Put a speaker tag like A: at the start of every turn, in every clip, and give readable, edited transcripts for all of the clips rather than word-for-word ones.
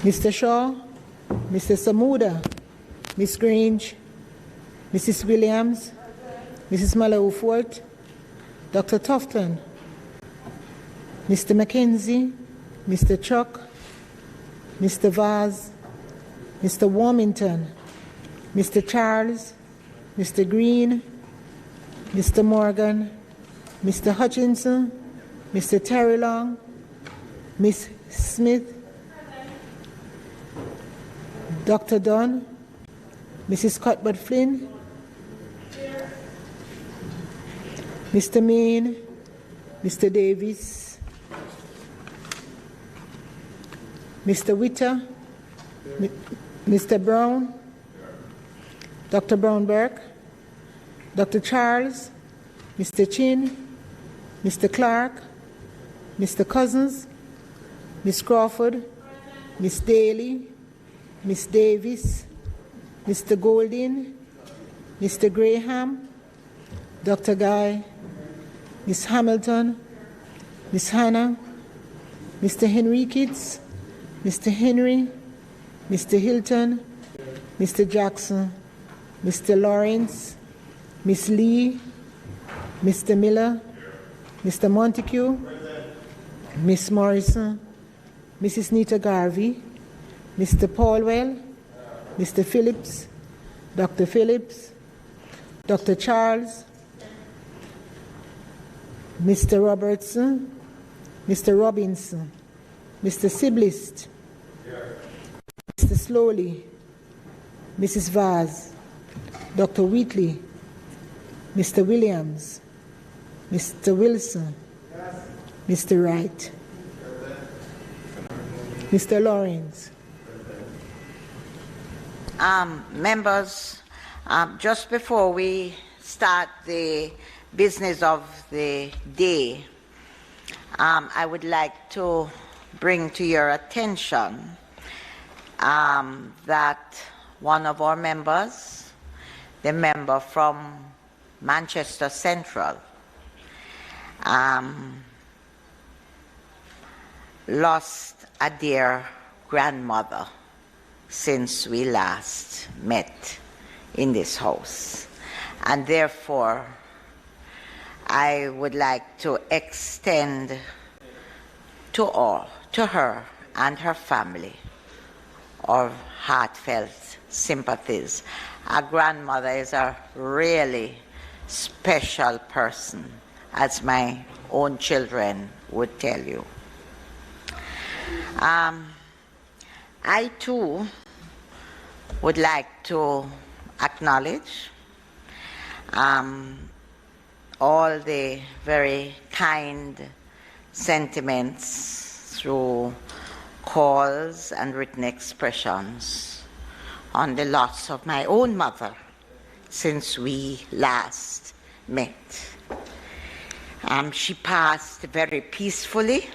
A: Mr. Shaw, Mr. Samuda, Miss Grange, Mrs. Williams, Mrs. Malaufort, Dr. Tufton, Mr. McKenzie, Mr. Chuck, Mr. Vaz, Mr. Warmington, Mr. Charles, Mr. Green, Mr. Morgan, Mr. Hutchinson, Mr. Terry Long, Miss Smith, Dr. Dunn, Mrs. Cuthbert Flynn, Mr. Main, Mr. Davis, Mr. Witter, Mr. Brown, Dr. Brown-Burke, Dr. Charles, Mr. Chin, Mr. Clark, Mr. Cousins, Miss Crawford, Miss Daly, Miss Davis, Mr. Golding, Mr. Graham, Dr. Guy, Miss Hamilton, Miss Hannah, Mr. Henriquez, Mr. Henry, Mr. Hilton, Mr. Jackson, Mr. Lawrence, Miss Lee, Mr. Miller, Mr. Montague, Miss Morrison, Mrs. Nita Garvey, Mr. Paulwell, Mr. Phillips, Dr. Phillips, Dr. Charles, Mr. Robertson, Mr. Robinson, Mr. Siblist, Mr. Slowly, Mrs. Vaz, Dr. Wheatley, Mr. Williams, Mr. Wilson, Mr. Wright, Mr. Lawrence.
B: Members, just before we start the business of the day, I would like to bring to your attention that one of our members, the member from Manchester Central, lost a dear grandmother since we last met in this house. And therefore, I would like to extend to her and her family, our heartfelt sympathies. Our grandmother is a really special person, as my own children would tell you. I too would like to acknowledge all the very kind sentiments through calls and written expressions on the loss of my own mother since we last met. She passed very peacefully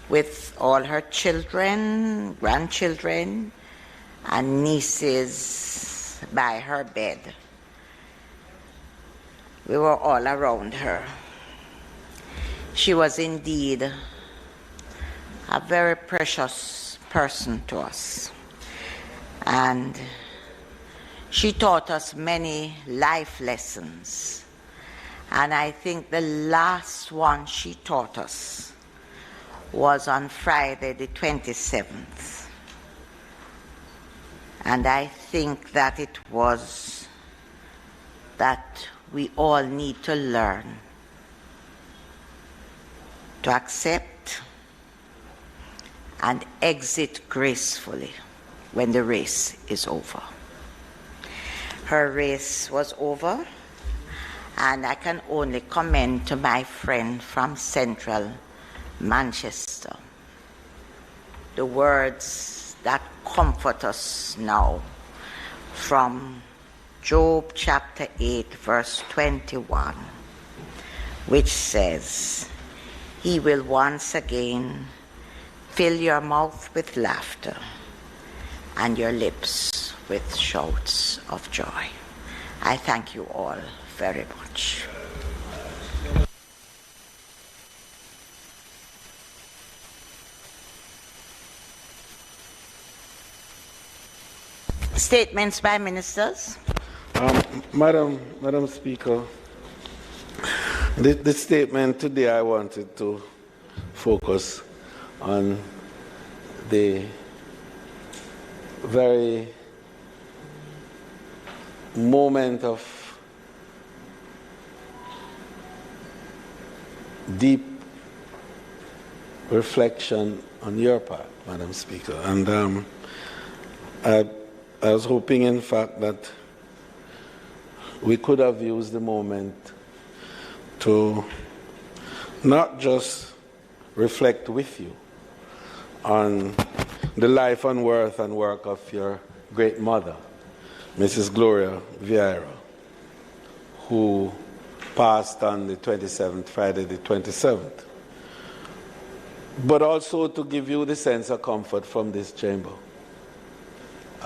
B: with all her children, grandchildren, and nieces by her bed. We were all around her. She was indeed a very precious person to us. And she taught us many life lessons. And I think the last one she taught us was on Friday the 27th. And I think that it was that we all need to learn to accept and exit gracefully when the race is over. Her race was over, and I can only commend to my friend from Central Manchester the words that comfort us now from Job chapter 8 verse 21, which says, "He will once again fill your mouth with laughter and your lips with shouts of joy." I thank you all very much. Statements by ministers.
C: Madam Speaker, the statement today I wanted to focus on the very moment of deep reflection on your part, Madam Speaker. And I was hoping, in fact, that we could have used the moment to not just reflect with you on the life and worth and work of your great mother, Mrs. Gloria Vieira, who passed on the 27th, Friday the 27th, but also to give you the sense of comfort from this chamber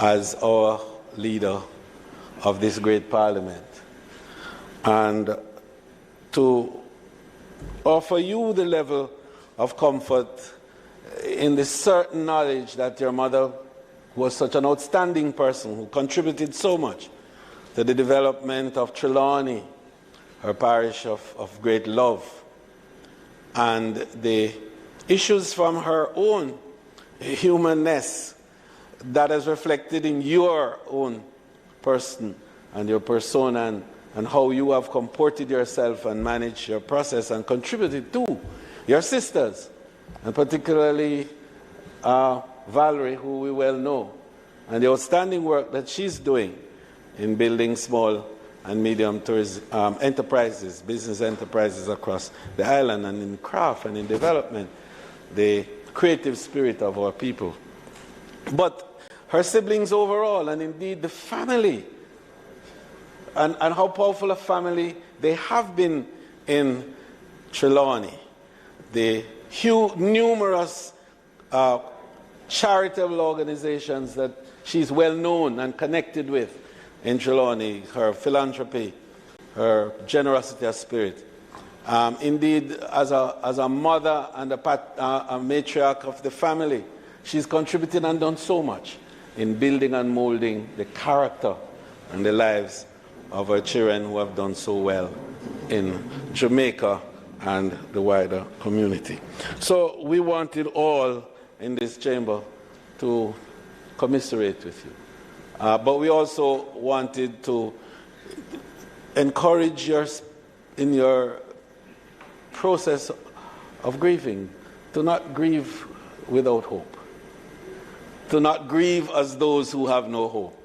C: as our leader of this great parliament, and to offer you the level of comfort in the certain knowledge that your mother was such an outstanding person who contributed so much to the development of Trelawney, her parish of great love, and the issues from her own humanness that is reflected in your own person and your persona, and how you have comported yourself and managed your process and contributed to your sisters, and particularly Valerie, who we well know, and the outstanding work that she's doing in building small and medium enterprises, business enterprises across the island, and in craft and in development, the creative spirit of our people. But her siblings overall, and indeed the family, and how powerful a family they have been in Trelawney, the numerous charitable organizations that she's well known and connected with in Trelawney, her philanthropy, her generosity of spirit. Indeed, as a mother and a matriarch of the family, she's contributed and done so much in building and molding the character and the lives of our children who have done so well in Jamaica and the wider community. So we wanted all in this chamber to commiserate with you. But we also wanted to encourage in your process of grieving, to not grieve without hope, to not grieve as those who have no hope,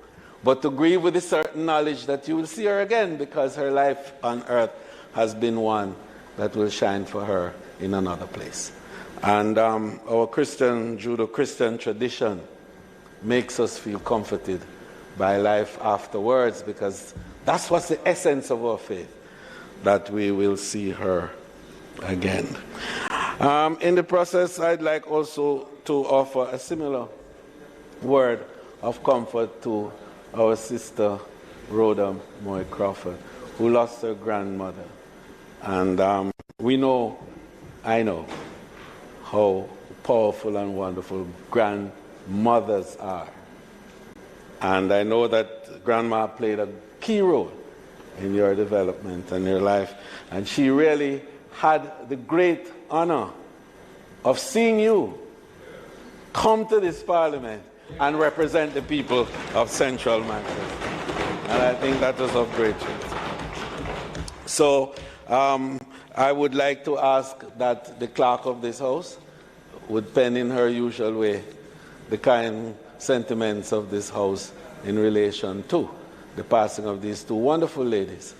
C: but to grieve with a certain knowledge that you will see her again, because her life on earth has been one that will shine for her in another place. And our Judeo-Christian tradition makes us feel comforted by life afterwards, because that's what's the essence of our faith, that we will see her again. In the process, I'd like also to offer a similar word of comfort to our sister Rhoda Moy Crawford, who lost her grandmother. And I know how powerful and wonderful grandmothers are. And I know that Grandma played a key role in your development and your life. And she really had the great honor of seeing you come to this parliament and represent the people of Central Manchester. And I think that was of great truth. So I would like to ask that the clerk of this house would pen in her usual way the kind sentiments of this house in relation to the passing of these two wonderful ladies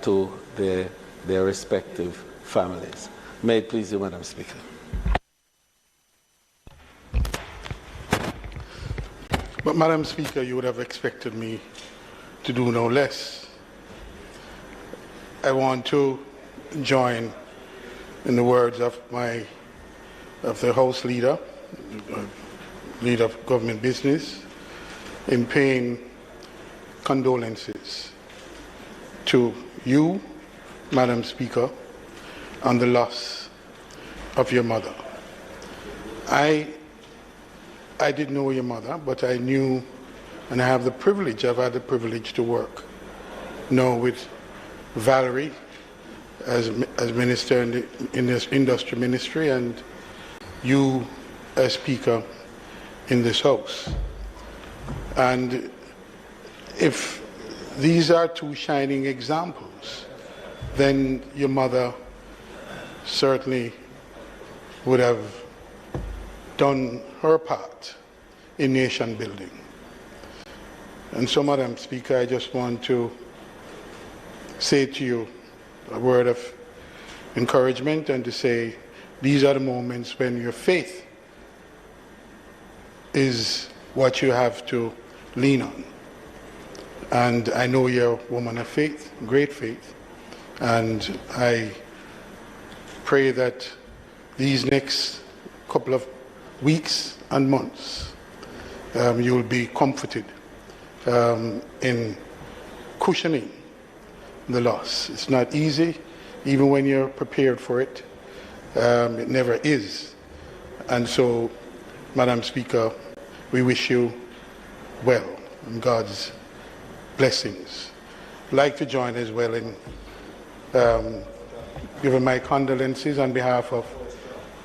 C: to their respective families. May it please you, Madam Speaker.
D: But, Madam Speaker, you would have expected me to do no less. I want to join in the words of the House leader, leader of government business, in paying condolences to you, Madam Speaker, on the loss of your mother. I didn't know your mother, but I knew and I've had the privilege to work now with Valerie as Minister in this Industry Ministry, and you as Speaker in this House. And if these are two shining examples, then your mother certainly would have done her part in nation building. And so, Madam Speaker, I just want to say to you a word of encouragement and to say these are the moments when your faith is what you have to lean on. And I know you're a woman of faith, great faith, and I pray that these next couple of weeks and months you'll be comforted in cushioning the loss. It's not easy, even when you're prepared for it. It never is. And so, Madam Speaker, we wish you well and God's blessings. I'd like to join as well in giving my condolences on behalf of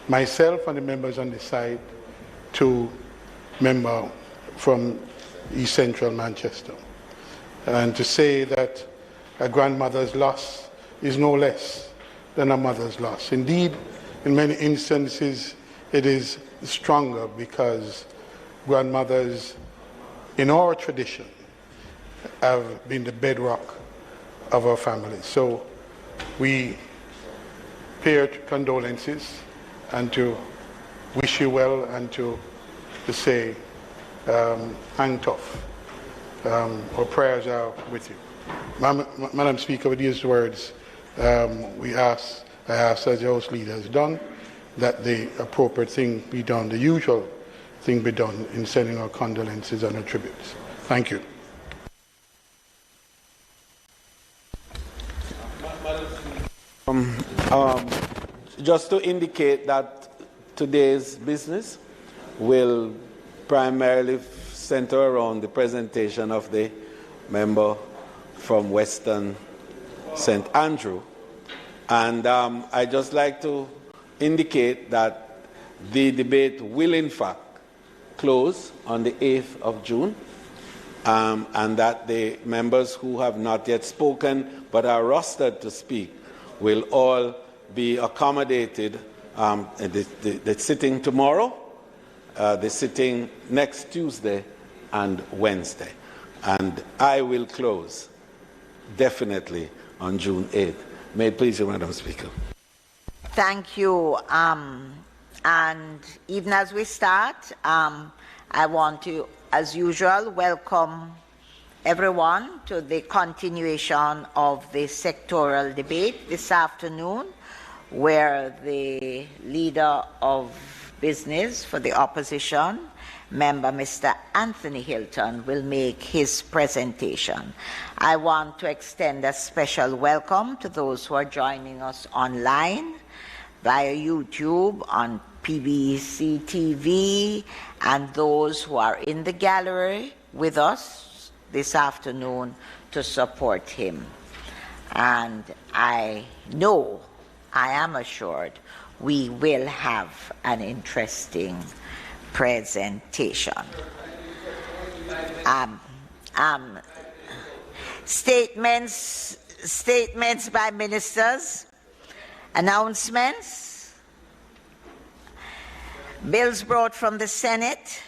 D: myself and the members on the side to member from East Central Manchester, and to say that a grandmother's loss is no less than a mother's loss. Indeed, in many instances, it is stronger because grandmothers in our tradition have been the bedrock of our family. So we pay condolences and to wish you well and to say hang tough. Our prayers are with you. Madam Speaker, with these words, I ask as the House Leader has done, that the appropriate thing be done, the usual thing be done in sending our condolences and our tributes. Thank you.
C: Just to indicate that today's business will primarily center around the presentation of the member from Western St. Andrew. And I'd just like to indicate that the debate will in fact close on the 8th of June, and that the members who have not yet spoken but are rostered to speak will all be accommodated in the sitting tomorrow, the sitting next Tuesday and Wednesday. And I will close definitely on June 8th. May it please you, Madam Speaker.
B: Thank you. And even as we start, I want to, as usual, welcome everyone to the continuation of the sectoral debate this afternoon, where the leader of business for the opposition, member Mr. Anthony Hilton, will make his presentation. I want to extend a special welcome to those who are joining us online via YouTube, on PBC TV, and those who are in the gallery with us this afternoon to support him. And I know, I am assured, we will have an interesting presentation. Statements by ministers, announcements, bills brought from the Senate,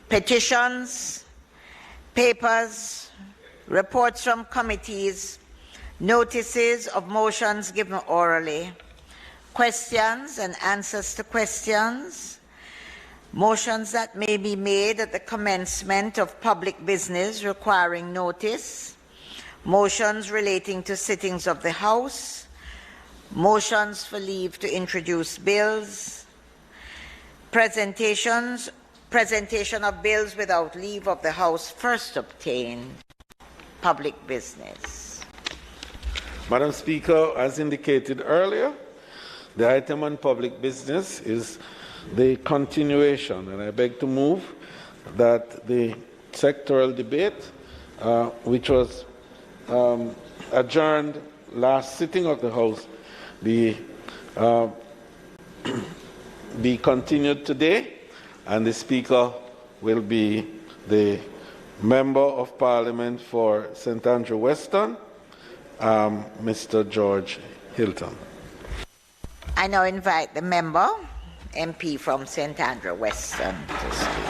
B: petitions, papers, reports from committees, notices of motions given orally, questions and answers to questions, motions that may be made at the commencement of public business requiring notice, motions relating to sittings of the House, motions for leave to introduce bills, presentation of bills without leave of the House first obtained, public business.
C: Madam Speaker, as indicated earlier, the item on public business is the continuation, and I beg to move that the sectoral debate, which was adjourned last sitting of the House, be continued today, and the Speaker will be the Member of Parliament for St. Andrew Weston, Mr. George Hilton.
B: I now invite the member, MP from St. Andrew Weston, to speak.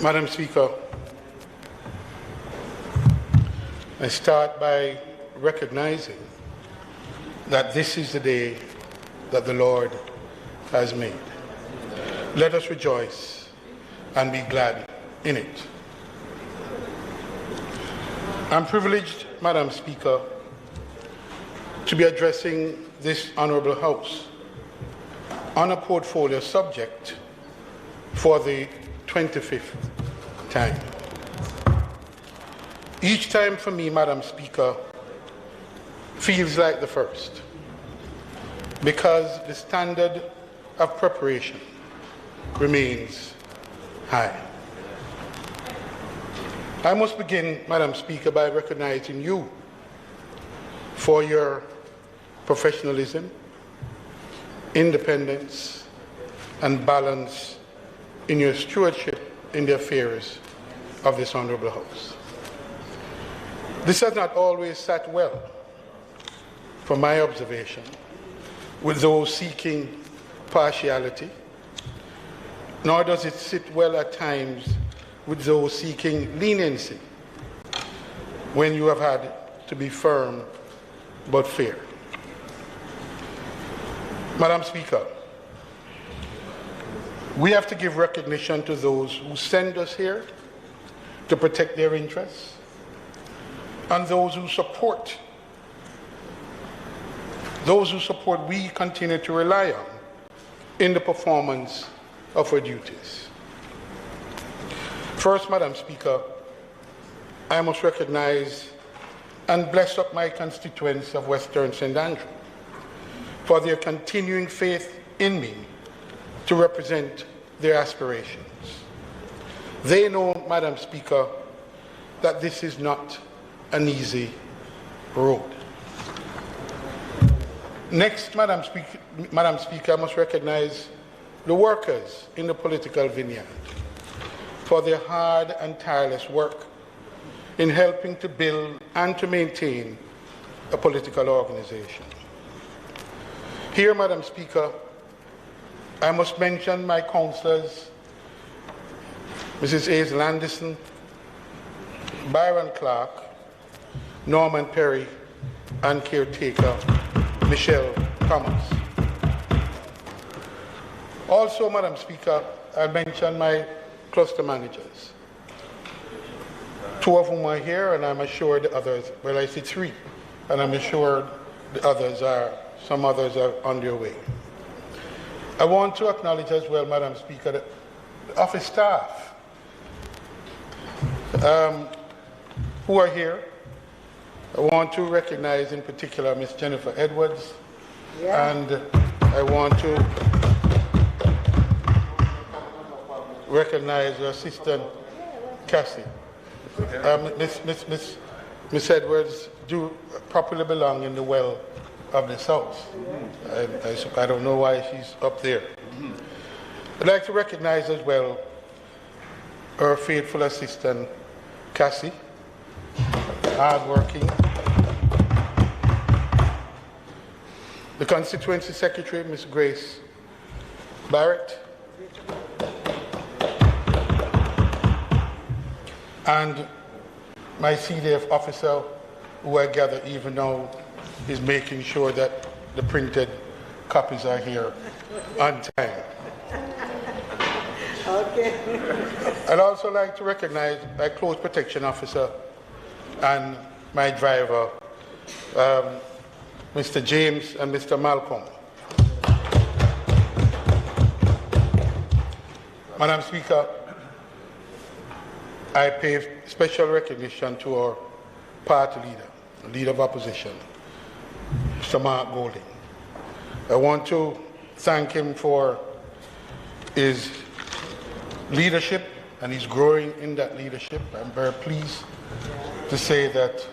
D: Madam Speaker, I start by recognizing that this is the day that the Lord has made. Let us rejoice and be glad in it. I'm privileged, Madam Speaker, to be addressing this Honourable House on a portfolio subject for the 25th time. Each time for me, Madam Speaker, feels like the first, because the standard of preparation remains high. I must begin, Madam Speaker, by recognizing you for your professionalism, independence, and balance in your stewardship in the affairs of this Honourable House. This has not always sat well, from my observation, with those seeking partiality, nor does it sit well at times with those seeking leniency, when you have had to be firm but fair. Madam Speaker, we have to give recognition to those who send us here to protect their interests, and those who support we continue to rely on in the performance of our duties. First, Madam Speaker, I must recognize and bless up my constituents of Western St. Andrew for their continuing faith in me to represent their aspirations. They know, Madam Speaker, that this is not an easy road. Next, Madam Speaker, I must recognize the workers in the political vineyard for their hard and tireless work in helping to build and to maintain a political organization. Here, Madam Speaker, I must mention my councillors, Mrs. Hazel Anderson, Byron Clark, Norman Perry, and caretaker Michelle Thomas. Also, Madam Speaker, I mention my cluster managers. Two of whom are here, and I'm assured the others, well, I see three, and I'm assured some others are on their way. I want to acknowledge as well, Madam Speaker, the office staff who are here. I want to recognize in particular Ms. Jennifer Edwards, and I want to recognize your assistant, Cassie. Miss Edwards do properly belong in the well of this house. I don't know why she's up there. I'd like to recognize as well our faithful assistant, Cassie, hardworking. The constituency secretary, Ms. Grace Barrett, and my CDF officer, who I gather even now is making sure that the printed copies are here on time.
A: Okay.
D: I'd also like to recognize my close protection officer and my driver, Mr. James and Mr. Malcolm. Madam Speaker, I pay special recognition to our party leader, the leader of opposition, Mr. Mark Golding. I want to thank him for his leadership, and he's growing in that leadership. I'm very pleased to say that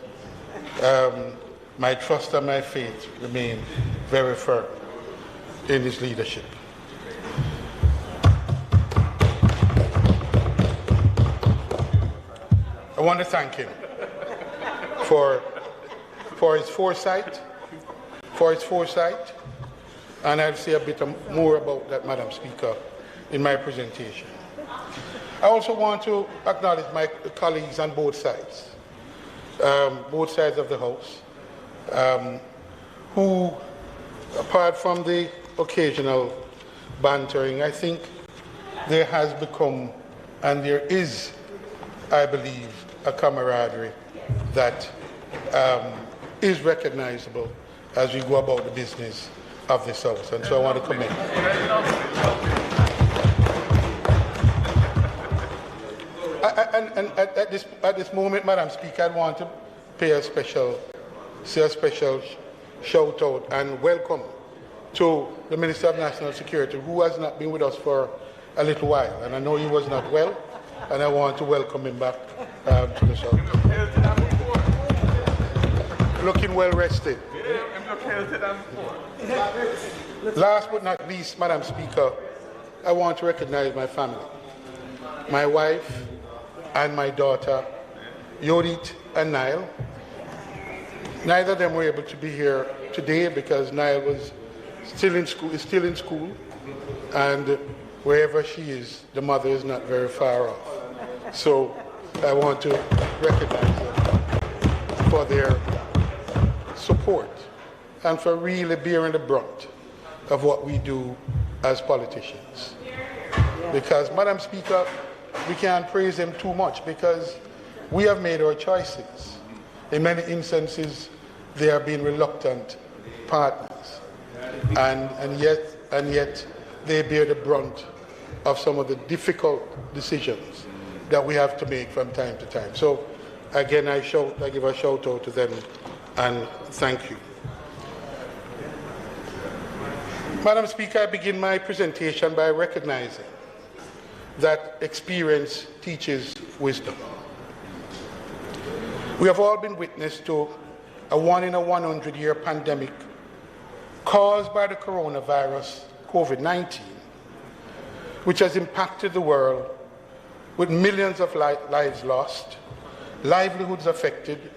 D: my trust and my faith remain very firm in his leadership. I want to thank him for his foresight, and I'll say a bit more about that, Madam Speaker, in my presentation. I also want to acknowledge my colleagues on both sides of the House, who, apart from the occasional bantering, I think there has become, and there is, I believe, a camaraderie that is recognizable as we go about the business of this House. And so I want to commend. And at this moment, Madam Speaker, I want to say a special shout out and welcome to the Minister of National Security, who has not been with us for a little while. And I know he was not well, and I want to welcome him back to the show. Looking well rested. Last but not least, Madam Speaker, I want to recognize my family, my wife and my daughter, Yodit and Nile. Neither of them were able to be here today because Nile is still in school, and wherever she is, the mother is not very far off. So I want to recognize them for their support and for really bearing the brunt of what we do as politicians. Because, Madam Speaker, we can't praise them too much because we have made our choices. In many instances, they have been reluctant partners, and yet they bear the brunt of some of the difficult decisions that we have to make from time to time. So again, I give a shout out to them and thank you. Madam Speaker, I begin my presentation by recognizing that experience teaches wisdom. We have all been witness to a 1 in a 100-year pandemic caused by the coronavirus, COVID-19, which has impacted the world with millions of lives lost, livelihoods affected,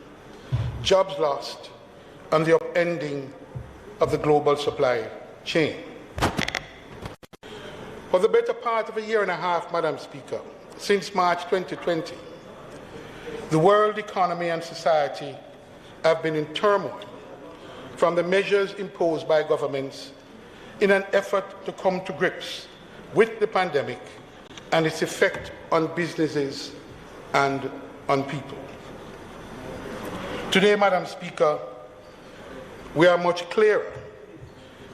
D: jobs lost, and the upending of the global supply chain. For the better part of a year and a half, Madam Speaker, since March 2020, the world economy and society have been in turmoil from the measures imposed by governments in an effort to come to grips with the pandemic and its effect on businesses and on people. Today, Madam Speaker, we are much clearer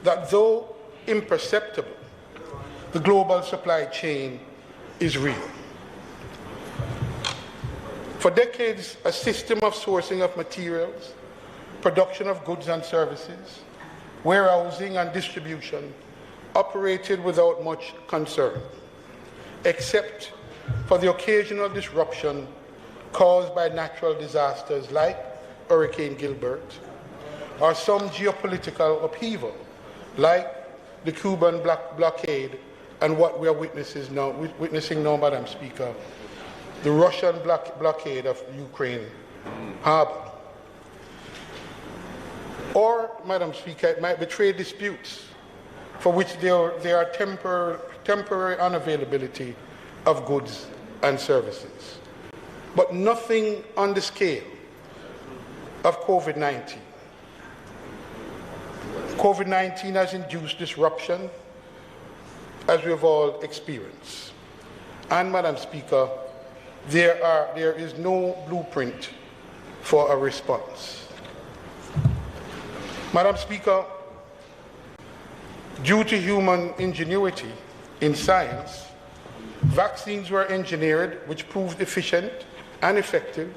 D: that though imperceptible, the global supply chain is real. For decades, a system of sourcing of materials, production of goods and services, warehousing and distribution operated without much concern, except for the occasional disruption caused by natural disasters like Hurricane Gilbert, or some geopolitical upheaval like the Cuban blockade and what we are witnessing now, Madam Speaker, the Russian blockade of Ukraine harbor. Or, Madam Speaker, it might be trade disputes for which there are temporary unavailability of goods and services, but nothing on the scale of COVID-19. COVID-19 has induced disruption, as we have all experienced, And, Madam Speaker, there is no blueprint for a response. Madam Speaker, due to human ingenuity in science, vaccines were engineered which proved efficient and effective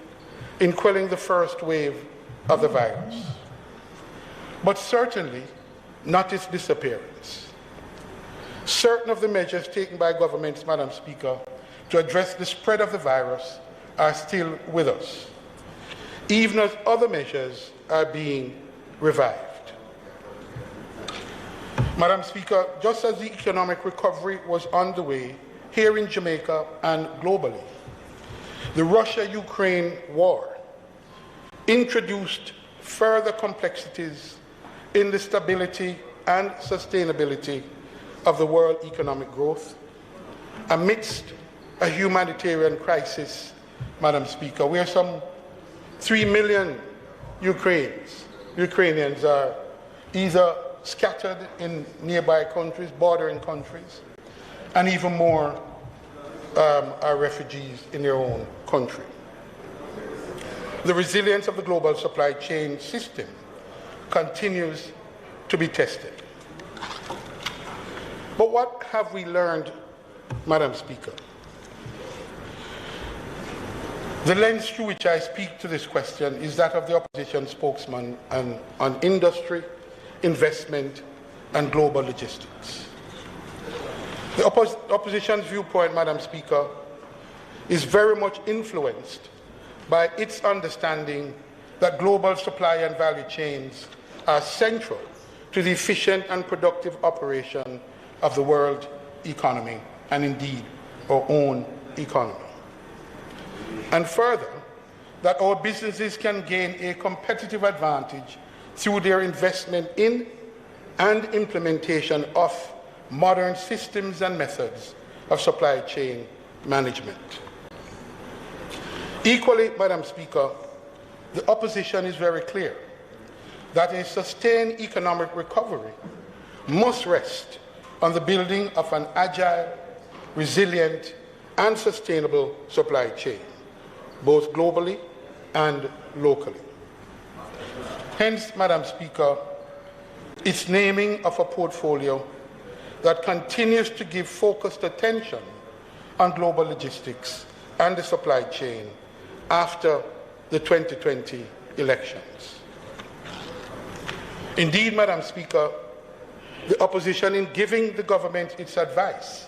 D: in quelling the first wave of the virus, but certainly not its disappearance. Certain of the measures taken by governments, Madam Speaker, to address the spread of the virus are still with us, even as other measures are being revived. Madam Speaker, just as the economic recovery was underway here in Jamaica and globally, the Russia-Ukraine war introduced further complexities in the stability and sustainability of the world economic growth amidst a humanitarian crisis, Madam Speaker, where some 3 million Ukrainians are either scattered in nearby countries, bordering countries, and even more are refugees in their own country. The resilience of the global supply chain system continues to be tested. But what have we learned, Madam Speaker? The lens through which I speak to this question is that of the opposition spokesman on industry, investment, and global logistics. The opposition's viewpoint, Madam Speaker, is very much influenced by its understanding that global supply and value chains are central to the efficient and productive operation of the world economy, and indeed our own economy. And further, that our businesses can gain a competitive advantage through their investment in and implementation of modern systems and methods of supply chain management. Equally, Madam Speaker, the opposition is very clear that a sustained economic recovery must rest on the building of an agile, resilient, and sustainable supply chain, both globally and locally. Hence, Madam Speaker, its naming of a portfolio that continues to give focused attention on global logistics and the supply chain after the 2020 elections. Indeed, Madam Speaker, the opposition, in giving the government its advice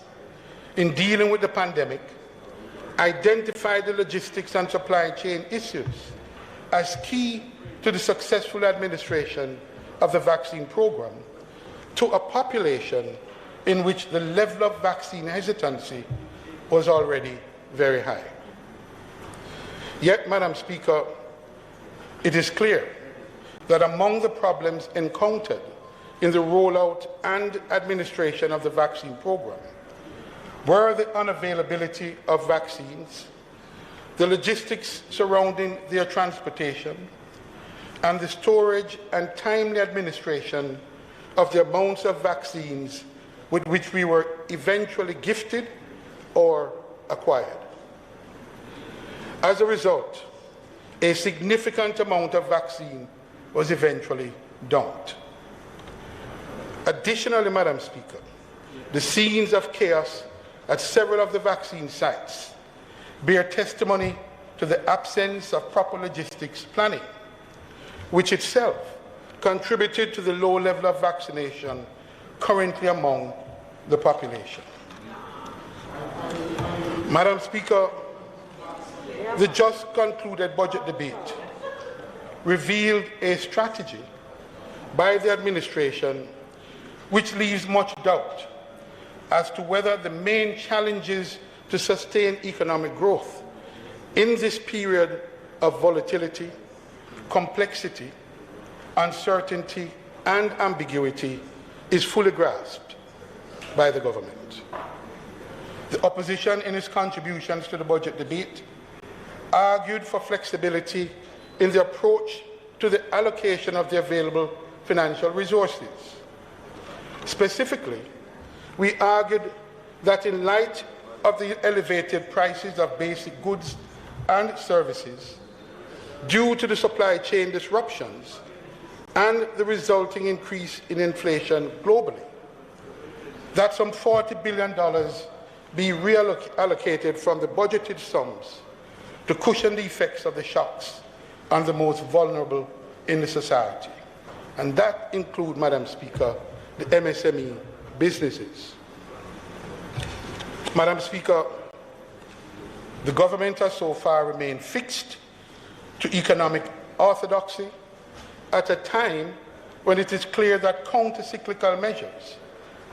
D: in dealing with the pandemic, identified the logistics and supply chain issues as key to the successful administration of the vaccine program to a population in which the level of vaccine hesitancy was already very high. Yet, Madam Speaker, it is clear that among the problems encountered in the rollout and administration of the vaccine program were the unavailability of vaccines, the logistics surrounding their transportation, and the storage and timely administration of the amounts of vaccines with which we were eventually gifted or acquired. As a result, a significant amount of vaccine was eventually dumped. Additionally, Madam Speaker, the scenes of chaos at several of the vaccine sites bear testimony to the absence of proper logistics planning, which itself contributed to the low level of vaccination currently among the population. Madam Speaker, the just concluded budget debate revealed a strategy by the administration which leaves much doubt as to whether the main challenges to sustain economic growth in this period of volatility, complexity, uncertainty, and ambiguity is fully grasped by the government. The opposition, in its contributions to the budget debate, argued for flexibility in the approach to the allocation of the available financial resources. Specifically, we argued that in light of the elevated prices of basic goods and services due to the supply chain disruptions and the resulting increase in inflation globally, that some $40 billion be reallocated from the budgeted sums to cushion the effects of the shocks on the most vulnerable in the society. And that includes, Madam Speaker, the MSME businesses. Madam Speaker, the government has so far remained fixed to economic orthodoxy at a time when it is clear that counter-cyclical measures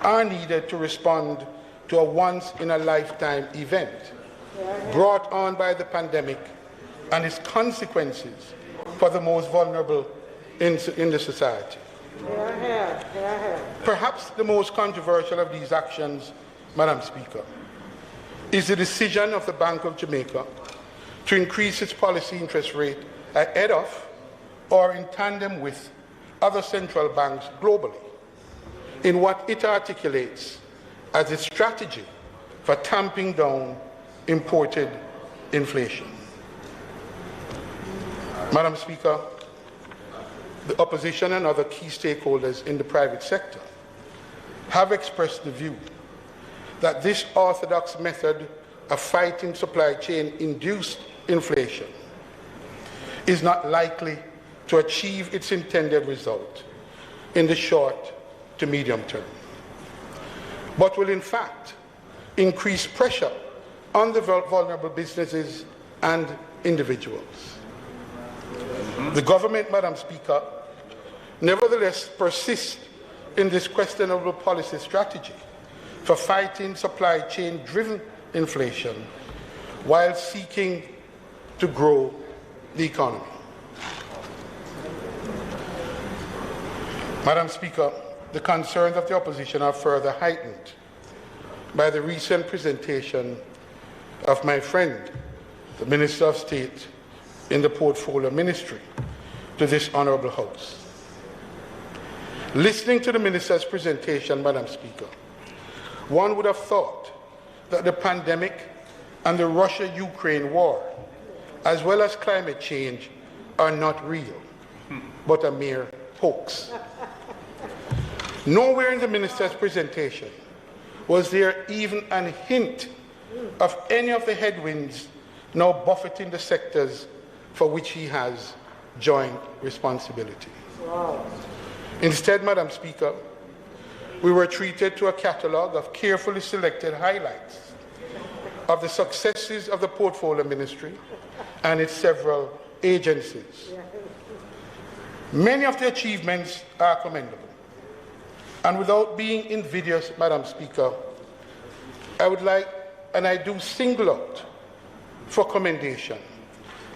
D: are needed to respond to a once-in-a-lifetime event brought on by the pandemic and its consequences for the most vulnerable in the society. Perhaps the most controversial of these actions, Madam Speaker, is the decision of the Bank of Jamaica to increase its policy interest rate ahead of or in tandem with other central banks globally in what it articulates as its strategy for tamping down imported inflation. Madam Speaker, the opposition and other key stakeholders in the private sector have expressed the view that this orthodox method of fighting supply chain-induced inflation is not likely to achieve its intended result in the short to medium term, but will in fact increase pressure on the vulnerable businesses and individuals. The government, Madam Speaker, nevertheless persists in this questionable policy strategy for fighting supply chain-driven inflation while seeking to grow the economy. Madam Speaker, the concerns of the opposition are further heightened by the recent presentation of my friend, the Minister of State in the Portfolio Ministry, to this Honourable House. Listening to the Minister's presentation, Madam Speaker, one would have thought that the pandemic and the Russia-Ukraine war, as well as climate change, are not real, but a mere hoax. Nowhere in the Minister's presentation was there even a hint of any of the headwinds now buffeting the sectors for which he has joint responsibility. Wow. Instead, Madam Speaker, we were treated to a catalogue of carefully selected highlights of the successes of the Portfolio Ministry and its several agencies. Many of the achievements are commendable. And without being invidious, Madam Speaker, I would like, and I do single out for commendation,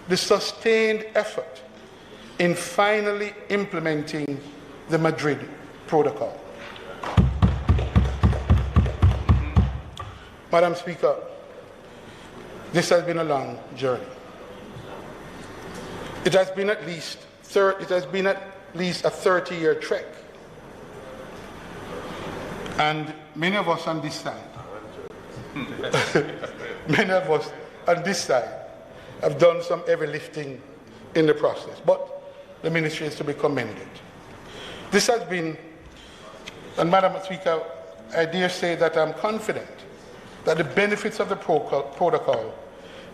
D: the sustained effort in finally implementing the Madrid Protocol. Madam Speaker, this has been a long journey. It has been at least a 30-year trek. And many of us on this side, have done some heavy lifting in the process, but the ministry is to be commended. This has been, and Madam Speaker, I dare say that I'm confident that the benefits of the protocol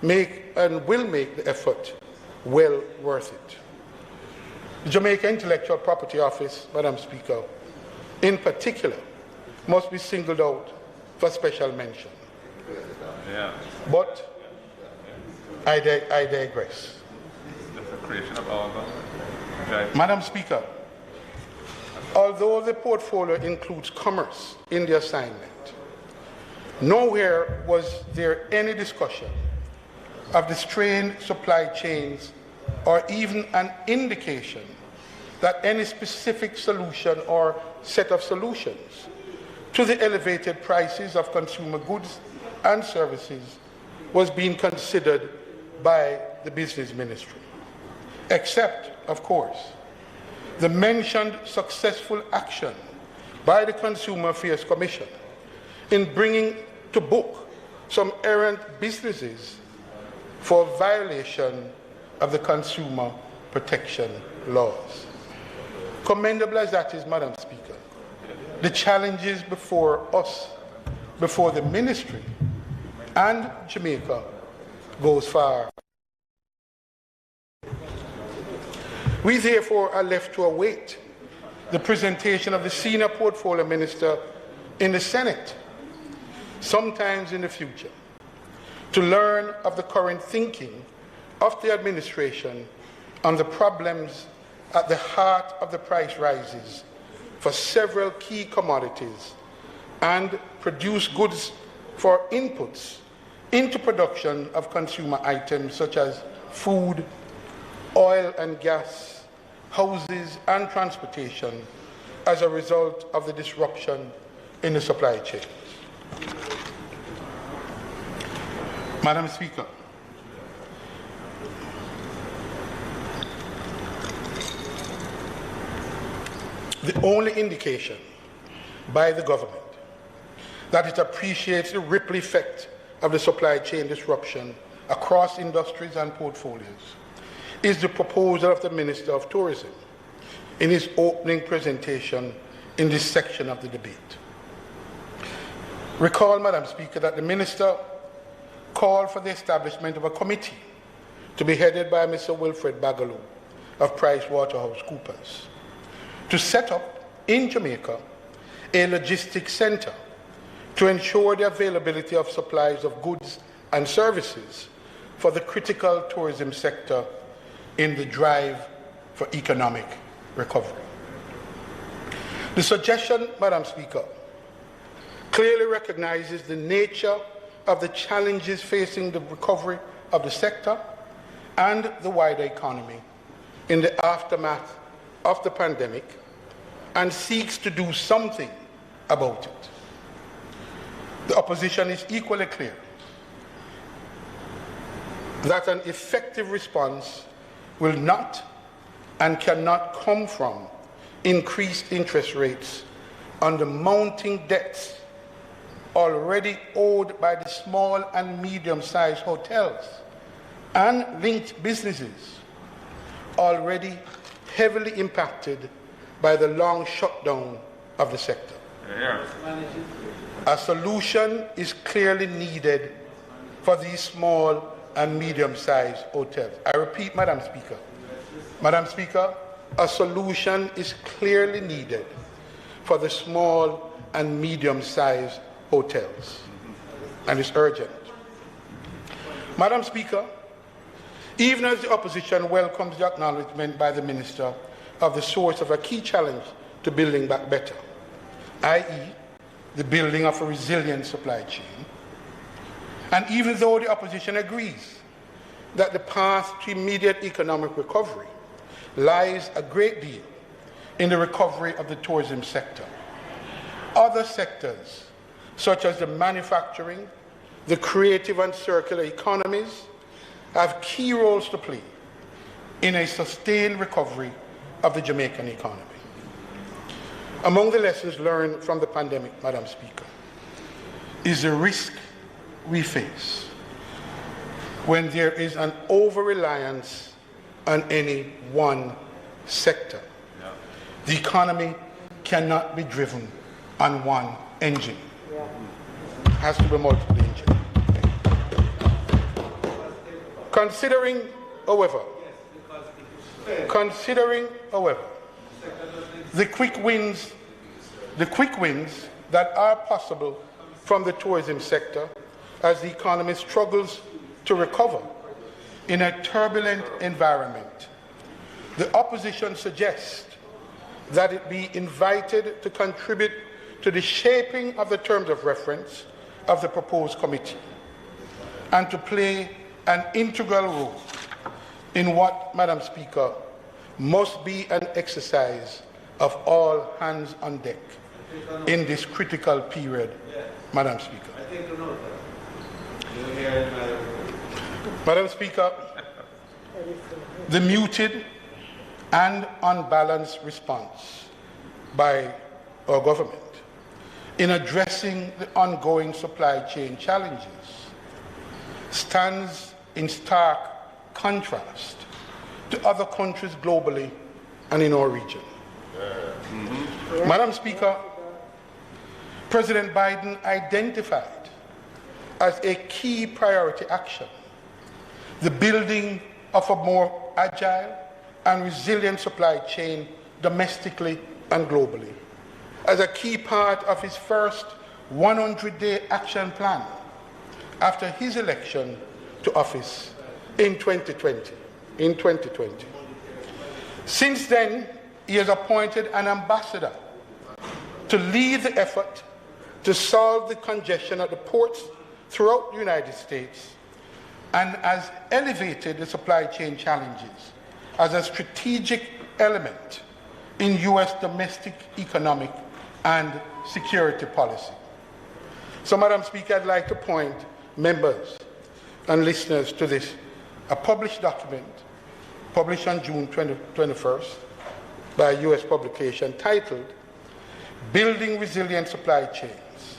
D: make and will make the effort well worth it. The Jamaica Intellectual Property Office, Madam Speaker, in particular, must be singled out for special mention. Yeah. But I digress.
E: The creation of our government.
D: Madam Speaker, although the portfolio includes commerce in the assignment, nowhere was there any discussion of the strained supply chains or even an indication that any specific solution or set of solutions to the elevated prices of consumer goods and services was being considered by the business ministry, except, of course, the mentioned successful action by the Consumer Affairs Commission in bringing to book some errant businesses for violation of the consumer protection laws. Commendable as that is, Madam Speaker, the challenges before us, before the ministry and Jamaica, goes far. We therefore are left to await the presentation of the senior portfolio minister in the Senate, sometimes in the future, to learn of the current thinking of the administration on the problems at the heart of the price rises for several key commodities and produce goods for inputs into production of consumer items such as food, oil and gas, houses and transportation as a result of the disruption in the supply chains. Madam Speaker, the only indication by the government that it appreciates the ripple effect of the supply chain disruption across industries and portfolios is the proposal of the Minister of Tourism in his opening presentation in this section of the debate. Recall, Madam Speaker, that the Minister called for the establishment of a committee to be headed by Mr. Wilfred Bagaloo of PricewaterhouseCoopers to set up in Jamaica a logistics center to ensure the availability of supplies of goods and services for the critical tourism sector in the drive for economic recovery. The suggestion, Madam Speaker, clearly recognizes the nature of the challenges facing the recovery of the sector and the wider economy in the aftermath of the pandemic and seeks to do something about it. The opposition is equally clear that an effective response will not and cannot come from increased interest rates on the mounting debts already owed by the small and medium-sized hotels and linked businesses already heavily impacted by the long shutdown of the sector. A solution is clearly needed for these small and medium-sized hotels. I repeat, Madam Speaker. Madam Speaker, a solution is clearly needed for the small and medium-sized hotels, and it's urgent. Madam Speaker, even as the opposition welcomes the acknowledgement by the Minister of the source of a key challenge to building back better, i.e. the building of a resilient supply chain, and even though the opposition agrees that the path to immediate economic recovery lies a great deal in the recovery of the tourism sector, other sectors such as the manufacturing, the creative and circular economies have key roles to play in a sustained recovery of the Jamaican economy. Among the lessons learned from the pandemic, Madam Speaker, is the risk we face when there is an over-reliance on any one sector. The economy cannot be driven on one engine. It has to be multiple engines. Considering, however, the quick wins that are possible from the tourism sector as the economy struggles to recover in a turbulent environment, the opposition suggests that it be invited to contribute to the shaping of the terms of reference of the proposed committee and to play an integral role in what, Madam Speaker, must be an exercise of all hands on deck in this critical period, Madam Speaker. Madam Speaker, the muted and unbalanced response by our government in addressing the ongoing supply chain challenges stands in stark contrast to other countries globally and in our region. Madam Speaker, President Biden identified as a key priority action the building of a more agile and resilient supply chain domestically and globally as a key part of his first 100-day action plan after his election to office in 2020. Since then, he has appointed an ambassador to lead the effort to solve the congestion at the ports throughout the United States and has elevated the supply chain challenges as a strategic element in U.S. domestic economic and security policy. So, Madam Speaker, I'd like to point members and listeners to this, a published document published on June 21st by a U.S. publication titled Building Resilient Supply Chains,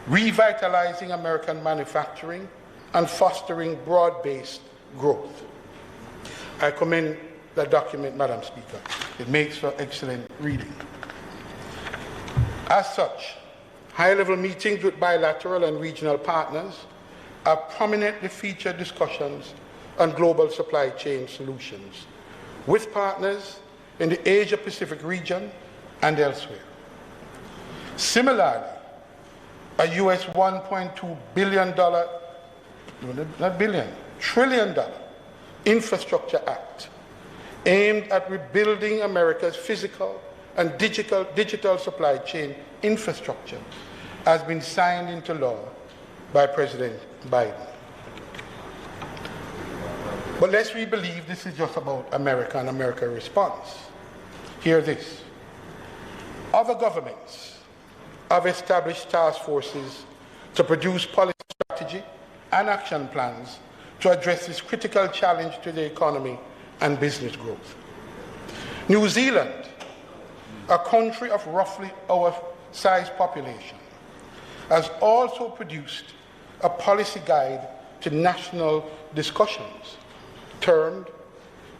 D: Revitalizing American Manufacturing and Fostering Broad-Based Growth. I commend that document, Madam Speaker. It makes for excellent reading. As such, high-level meetings with bilateral and regional partners are prominently featured discussions on global supply chain solutions with partners in the Asia-Pacific region and elsewhere. Similarly, a US $1.2 billion, not billion, trillion dollar infrastructure act aimed at rebuilding America's physical and digital supply chain infrastructure has been signed into law by President Biden. But lest we believe this is just about America and America's response, hear this. Other governments have established task forces to produce policy strategy and action plans to address this critical challenge to the economy and business growth. New Zealand, a country of roughly our size population, has also produced a policy guide to national discussions termed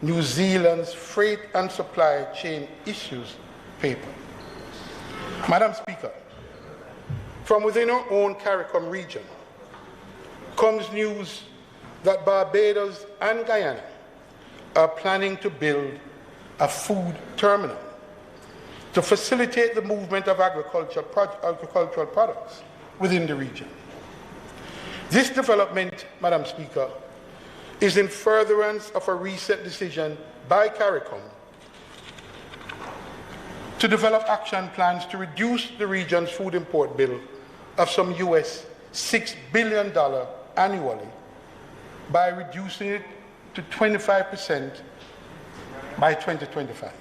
D: New Zealand's Freight and Supply Chain Issues Paper. Madam Speaker, from within our own CARICOM region comes news that Barbados and Guyana are planning to build a food terminal to facilitate the movement of agricultural products within the region. This development, Madam Speaker, is in furtherance of a recent decision by CARICOM to develop action plans to reduce the region's food import bill of some US $6 billion annually by reducing it to 25% by 2025.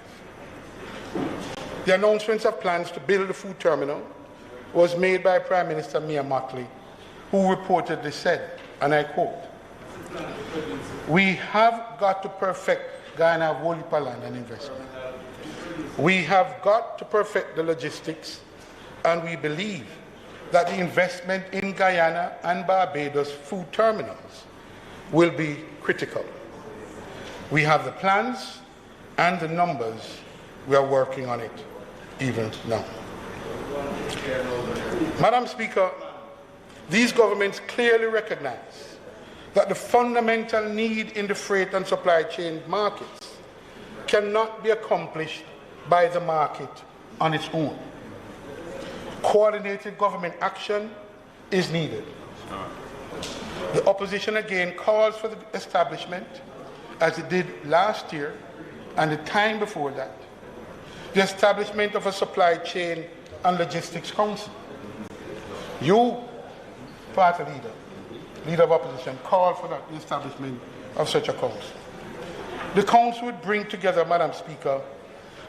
D: The announcement of plans to build a food terminal was made by Prime Minister Mia Mottley, who reportedly said, and I quote, "We have got to perfect Guyana Wolipa land and investment. We have got to perfect the logistics, and we believe that the investment in Guyana and Barbados food terminals will be critical. We have the plans and the numbers. We are working on it even now." Madam Speaker, these governments clearly recognize that the fundamental need in the freight and supply chain markets cannot be accomplished by the market on its own. Coordinated government action is needed. The opposition again calls for the establishment, as it did last year and the time before that, the establishment of a supply chain and logistics council. You, party leader of opposition, call for the establishment of such a council. The council would bring together, Madam Speaker,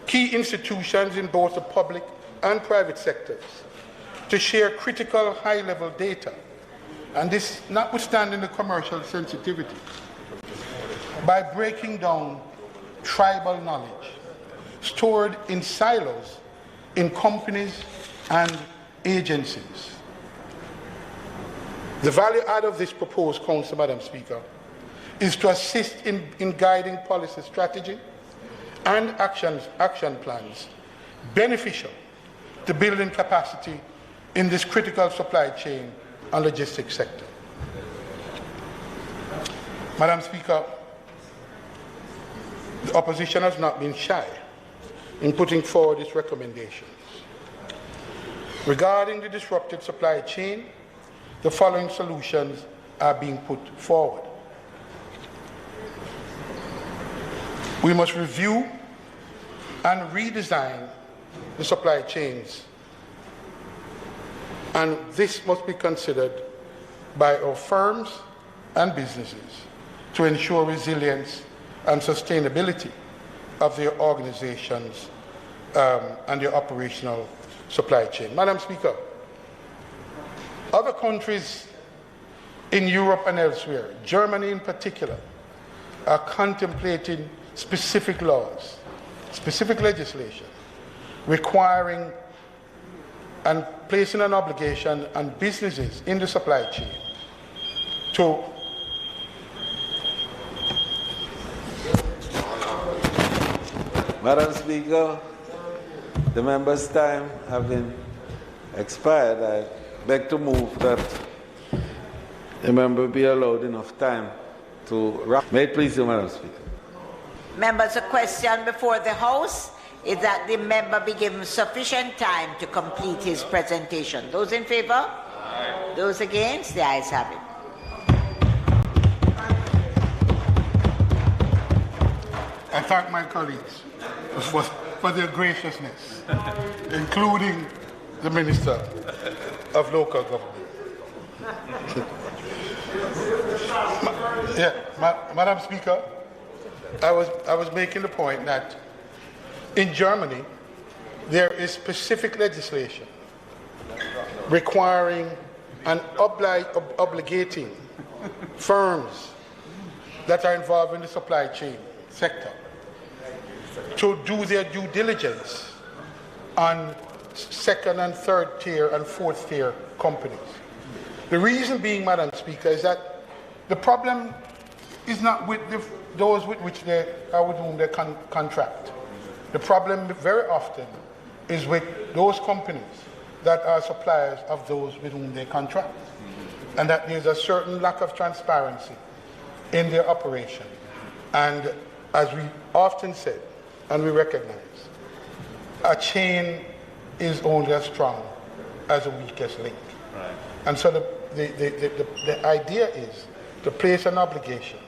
D: key institutions in both the public and private sectors to share critical high-level data, and this notwithstanding the commercial sensitivity, by breaking down tribal knowledge stored in silos in companies and agencies. The value add of this proposed council, Madam Speaker, is to assist in guiding policy strategy and action plans beneficial to building capacity in this critical supply chain and logistics sector. Madam Speaker, the opposition has not been shy in putting forward its recommendations. Regarding the disrupted supply chain, the following solutions are being put forward. We must review and redesign the supply chains, and this must be considered by our firms and businesses to ensure resilience and sustainability of their organizations and their operational supply chain. Madam Speaker, other countries in Europe and elsewhere, Germany in particular, are contemplating specific laws, specific legislation requiring and placing an obligation on businesses in the supply chain to
C: Madam Speaker, the member's time having expired, I beg to move that the member be allowed enough time to wrap. May it please you, Madam Speaker.
B: Members, a question before the House is that the member be given sufficient time to complete his presentation. Those in favor? Aye. Those against? The ayes have it.
D: I thank my colleagues for their graciousness, including the Minister of Local Government. Madam Speaker, I was making the point that in Germany there is specific legislation requiring and obligating firms that are involved in the supply chain sector to do their due diligence on second and third tier and fourth tier companies. The reason being, Madam Speaker, is that the problem is not with those with whom they contract. The problem very often is with those companies that are suppliers of those with whom they contract, and that there's a certain lack of transparency in their operation. And as we often said, and we recognize, a chain is only as strong as the weakest link. Right. And so the idea is to place an obligation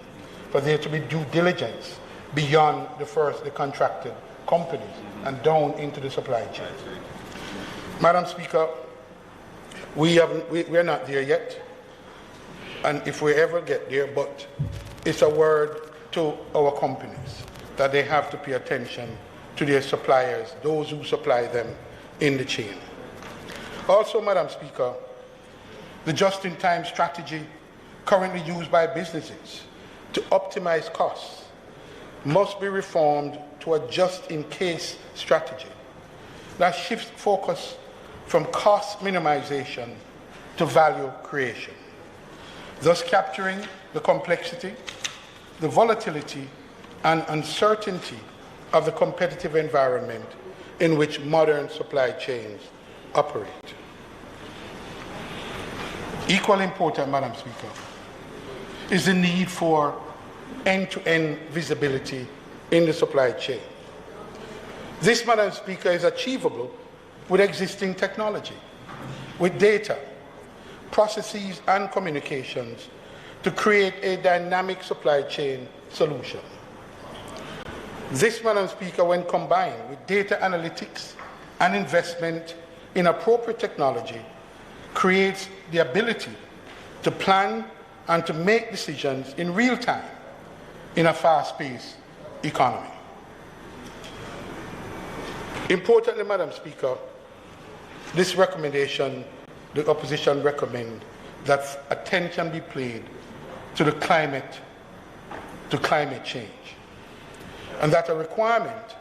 D: for there to be due diligence beyond the contracted companies and down into the supply chain. Madam Speaker, we are not there yet, and if we ever get there, but it's a word to our companies that they have to pay attention to their suppliers, those who supply them in the chain. Also, Madam Speaker, the just-in-time strategy currently used by businesses to optimize costs must be reformed to a just-in-case strategy that shifts focus from cost minimization to value creation, thus capturing the complexity, the volatility, and uncertainty of the competitive environment in which modern supply chains operate. Equally important, Madam Speaker, is the need for end-to-end visibility in the supply chain. This, Madam Speaker, is achievable with existing technology, with data, processes, and communications to create a dynamic supply chain solution. This, Madam Speaker, when combined with data analytics and investment in appropriate technology, creates the ability to plan and to make decisions in real time in a fast-paced economy. Importantly, Madam Speaker, this recommendation, the opposition recommend that attention be paid to climate change, and that a requirement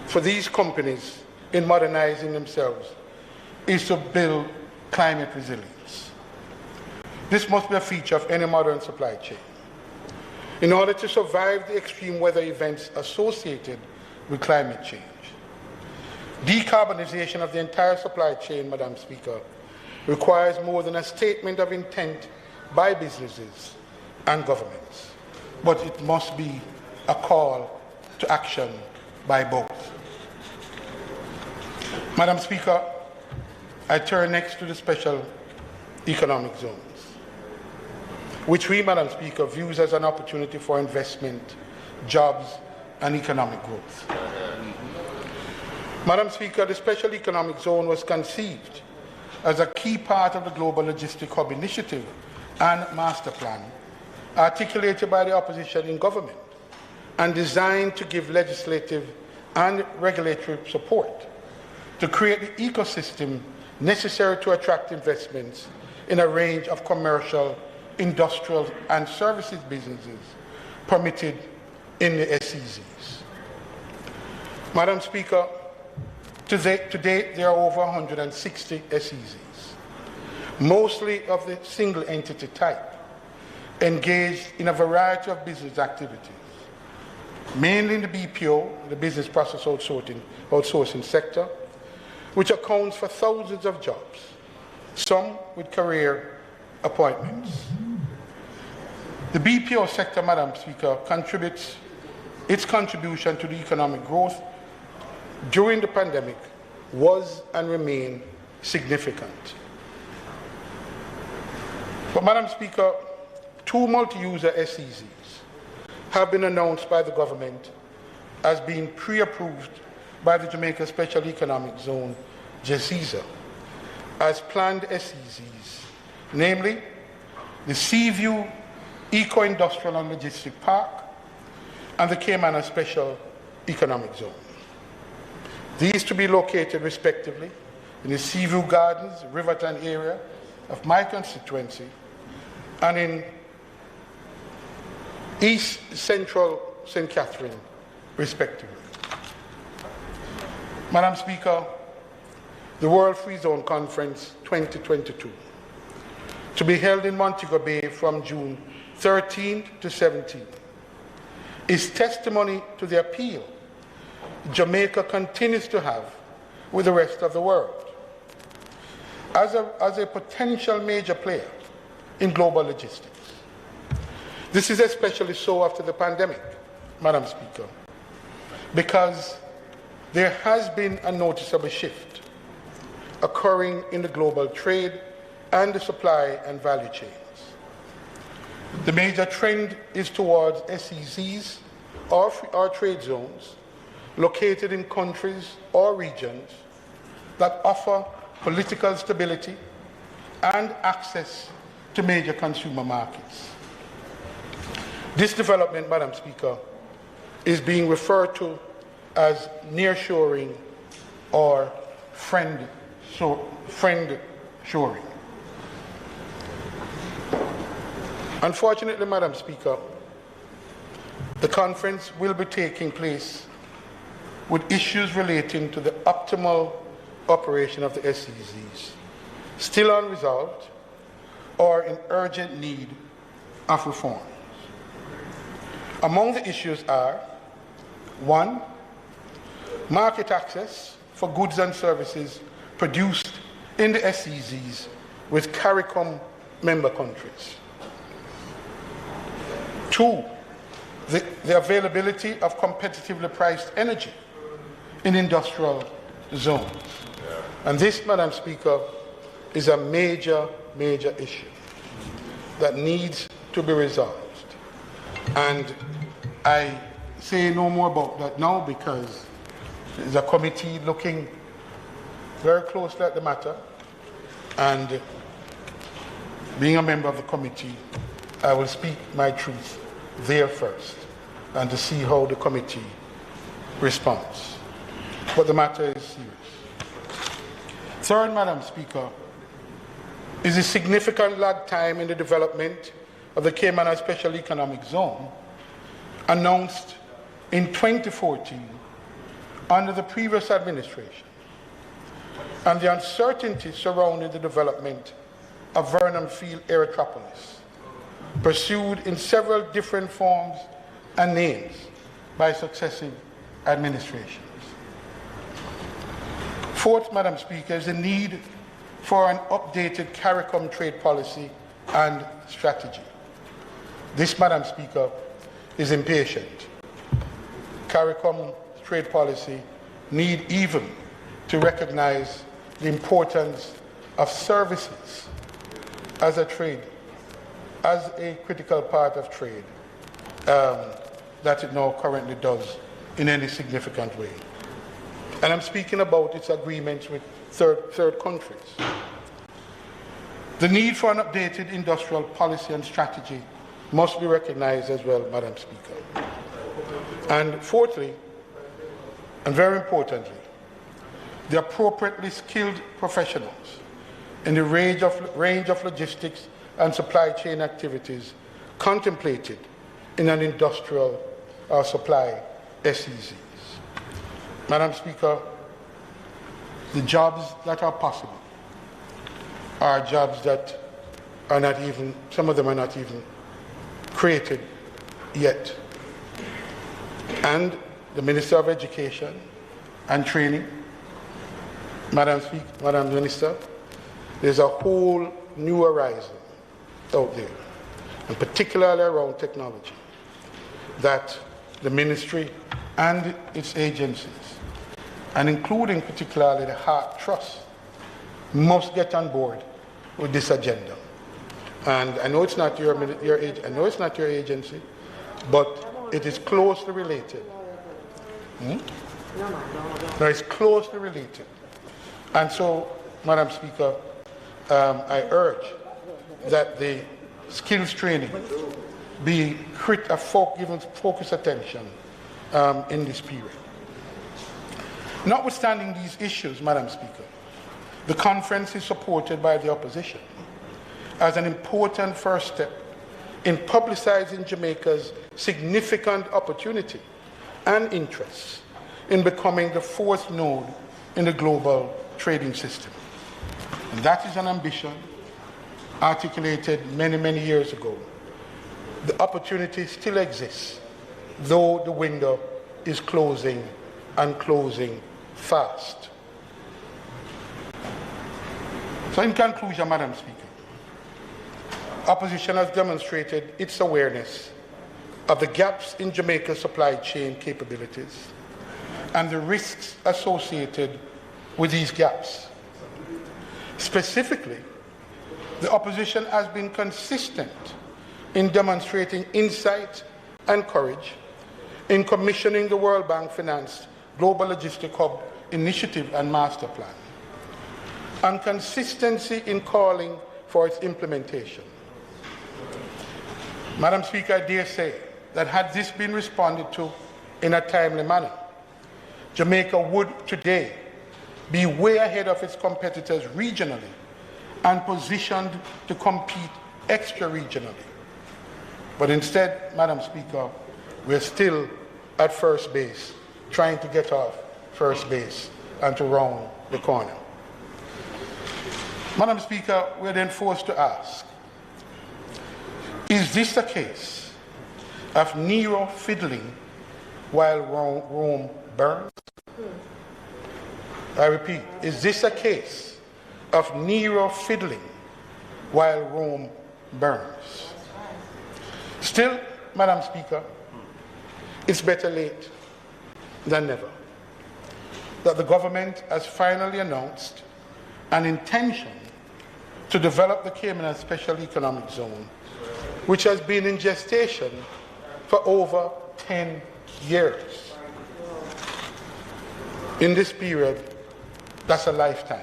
D: for these companies in modernizing themselves is to build climate resilience. This must be a feature of any modern supply chain. In order to survive the extreme weather events associated with climate change, decarbonization of the entire supply chain, Madam Speaker, requires more than a statement of intent by businesses and governments, but it must be a call to action by both. Madam Speaker, I turn next to the special economic zones, which we, Madam Speaker, views as an opportunity for investment, jobs, and economic growth. Madam Speaker, the special economic zone was conceived as a key part of the Global Logistic Hub Initiative and Master Plan, articulated by the opposition in government, and designed to give legislative and regulatory support to create the ecosystem necessary to attract investments in a range of commercial, industrial, and services businesses permitted in the SEZs. Madam Speaker, to date there are over 160 SEZs, mostly of the single entity type, engaged in a variety of business activities, mainly in the BPO, the business process outsourcing sector, which accounts for thousands of jobs, some with career appointments. The BPO sector, Madam Speaker, contributes its contribution to the economic growth during the pandemic was and remain significant. But Madam Speaker, 2 multi-user SEZs have been announced by the government as being pre-approved by the Jamaica Special Economic Zone, JAZIZA, as planned SEZs, namely the Seaview Eco-Industrial and Logistic Park and the Cayman Special Economic Zone. These to be located respectively in the Seaview Gardens, Riverton area of my constituency, and in East Central St. Catherine, respectively. Madam Speaker, the World Free Zone Conference 2022, to be held in Montego Bay from June 13th to 17th, is testimony to the appeal Jamaica continues to have with the rest of the world as a potential major player in global logistics. This is especially so after the pandemic, Madam Speaker, because there has been a noticeable shift occurring in the global trade and the supply and value chains. The major trend is towards SEZs or trade zones located in countries or regions that offer political stability and access to major consumer markets. This development, Madam Speaker, is being referred to as nearshoring or friend shoring. Unfortunately, Madam Speaker, the conference will be taking place with issues relating to the optimal operation of the SEZs still unresolved or in urgent need of reforms. Among the issues are: 1, market access for goods and services produced in the SEZs with CARICOM member countries. 2, the availability of competitively priced energy in industrial zones. And this, Madam Speaker, is a major issue that needs to be resolved. And I say no more about that now because there's a committee looking very closely at the matter, and being a member of the committee, I will speak my truth there first and to see how the committee responds. But the matter is serious. Third, Madam Speaker, is a significant lag time in the development of the Cayman Special Economic Zone announced in 2014 under the previous administration, and the uncertainty surrounding the development of Vernon Field Aerotropolis, pursued in several different forms and names by successive administrations. Fourth, Madam Speaker, is the need for an updated CARICOM trade policy and strategy. This, Madam Speaker, is impatient. CARICOM trade policy need even to recognize the importance of services as a critical part of trade that it now currently does in any significant way. And I'm speaking about its agreements with third countries. The need for an updated industrial policy and strategy must be recognized as well, Madam Speaker. And fourthly, and very importantly, the appropriately skilled professionals in the range of logistics and supply chain activities contemplated in an industrial or supply SEZs. Madam Speaker, the jobs that are possible are jobs that are not even, some of them are not even created yet. And the Minister of Education and Training, Madam Minister, there's a whole new horizon out there, and particularly around technology, that the ministry and its agencies, and including particularly the Heart Trust, must get on board with this agenda. And I know it's not your agency, but it is closely related. No, it's closely related. And so, Madam Speaker, I urge that the skills training be given focused attention in this period. Notwithstanding these issues, Madam Speaker, the conference is supported by the opposition as an important first step in publicizing Jamaica's significant opportunity and interests in becoming the fourth node in the global trading system. And that is an ambition articulated many, many years ago. The opportunity still exists, though the window is closing and closing fast. So in conclusion, Madam Speaker, opposition has demonstrated its awareness of the gaps in Jamaica's supply chain capabilities and the risks associated with these gaps. Specifically, the opposition has been consistent in demonstrating insight and courage in commissioning the World Bank-financed Global Logistic Hub Initiative and Master Plan, and consistency in calling for its implementation. Madam Speaker, I dare say that had this been responded to in a timely manner, Jamaica would today be way ahead of its competitors regionally and positioned to compete extra-regionally. But instead, Madam Speaker, we're still at first base, trying to get off first base and to round the corner. Madam Speaker, we're then forced to ask, is this a case of Nero fiddling while Rome burns? I repeat, is this a case of Nero fiddling while Rome burns? Still, Madam Speaker, it's better late than never that the government has finally announced an intention to develop the Cayman Special Economic Zone, which has been in gestation for over 10 years. In this period, that's a lifetime.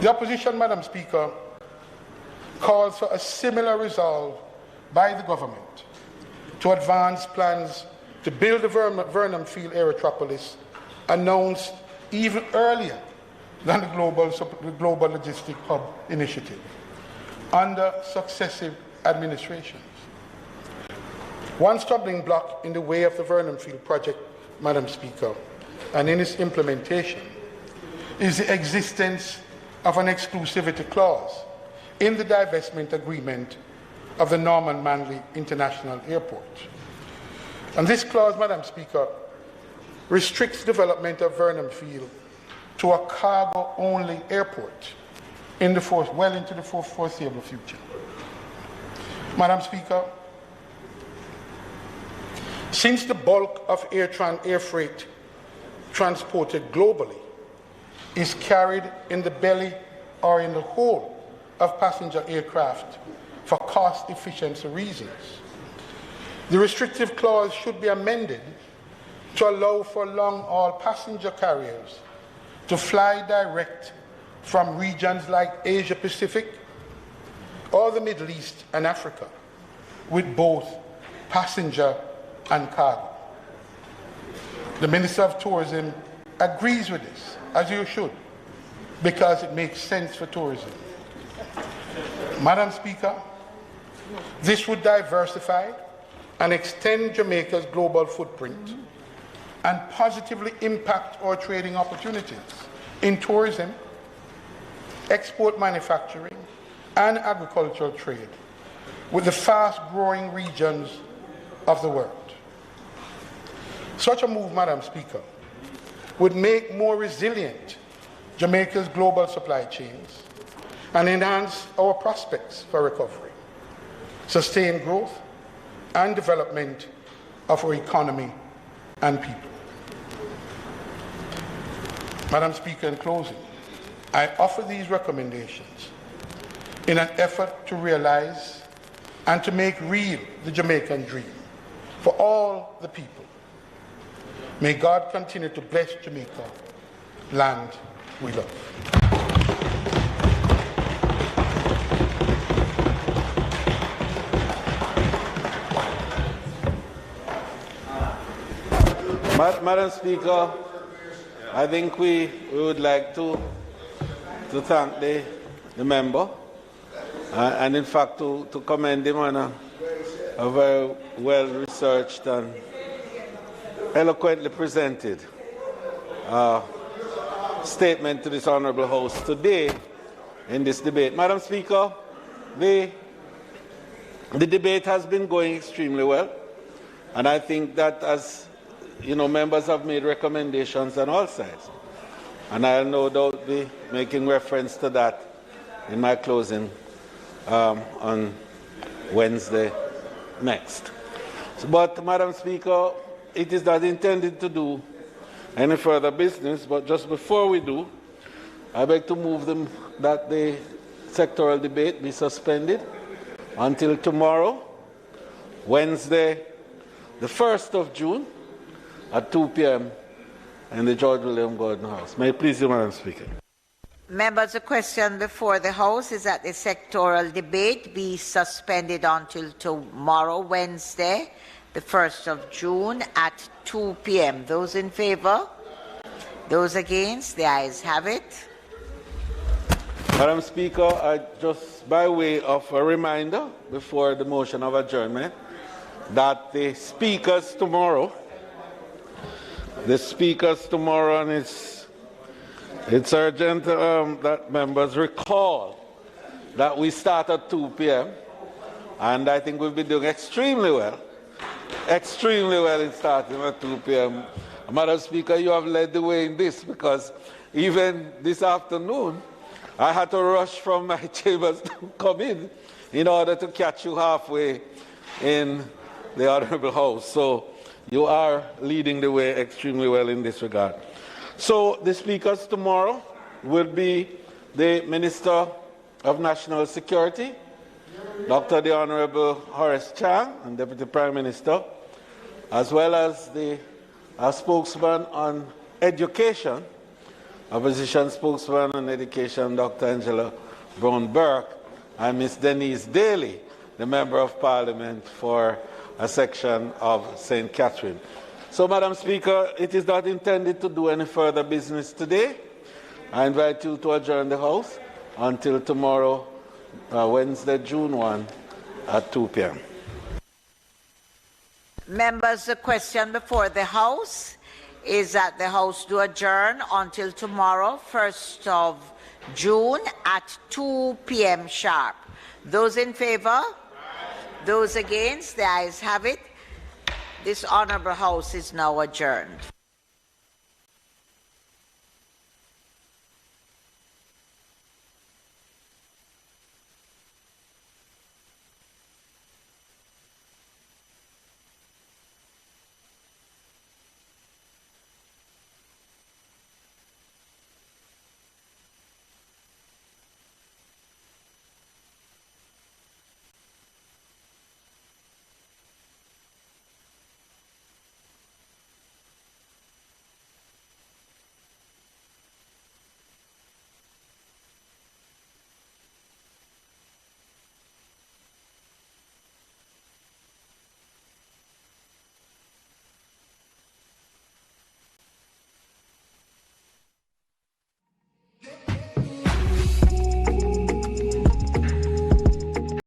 D: The opposition, Madam Speaker, calls for a similar resolve by the government to advance plans to build the Vernon Field Aerotropolis, announced even earlier than the Global Logistic Hub Initiative, under successive administrations. One stumbling block in the way of the Vernon Field project, Madam Speaker, and in its implementation, is the existence of an exclusivity clause in the divestment agreement of the Norman Manley International Airport. And this clause, Madam Speaker, restricts development of Vernon Field to a cargo-only airport well into the foreseeable future. Madam Speaker, since the bulk of air freight transported globally is carried in the belly or in the hold of passenger aircraft for cost efficiency reasons, the restrictive clause should be amended to allow for long-haul passenger carriers to fly direct from regions like Asia Pacific or the Middle East and Africa with both passenger and cargo. The Minister of Tourism agrees with this, as you should, because it makes sense for tourism. Madam Speaker, this would diversify and extend Jamaica's global footprint and positively impact our trading opportunities in tourism, export manufacturing, and agricultural trade with the fast-growing regions of the world. Such a move, Madam Speaker, would make more resilient Jamaica's global supply chains and enhance our prospects for recovery, sustained growth, and development of our economy and people. Madam Speaker, in closing, I offer these recommendations in an effort to realize and to make real the Jamaican dream for all the people. May God continue to bless Jamaica, land we love.
C: Madam Speaker, I think we would like to thank the member and in fact to commend him on a very well-researched and eloquently presented statement to this Honourable House today in this debate. Madam Speaker, the debate has been going extremely well, and I think that as members have made recommendations on all sides, and I'll no doubt be making reference to that in my closing on Wednesday next. But, Madam Speaker, it is not intended to do any further business, but just before we do, I beg to move that the sectoral debate be suspended until tomorrow, Wednesday, the 1st of June, at 2 p.m. in the George William Gordon House. May it please you, Madam Speaker.
B: Members, the question before the House is that the sectoral debate be suspended until tomorrow, Wednesday, the 1st of June at 2 p.m. Those in favor? Those against? The ayes have it.
C: Madam Speaker, just by way of a reminder before the motion of adjournment, that the speakers tomorrow, and it's urgent that members recall that we start at 2 p.m. and I think we've been doing extremely well in starting at 2 p.m. Madam Speaker, you have led the way in this, because even this afternoon I had to rush from my chambers to come in order to catch you halfway in the Honourable House. So you are leading the way extremely well in this regard. So the speakers tomorrow will be the Minister of National Security, Dr. the Honourable Horace Chang, and Deputy Prime Minister, as well as the spokesman on education, opposition spokesman on education, Dr. Angela Brown-Burke, and Ms. Denise Daly, the Member of Parliament for a section of St. Catherine. So, Madam Speaker, it is not intended to do any further business today. I invite you to adjourn the House until tomorrow, Wednesday, June 1, at 2 p.m.
B: Members, the question before the House is that the House do adjourn until tomorrow, 1st of June at 2 p.m. sharp. Those in favor? Those against? The ayes have it. This honorable House is now adjourned.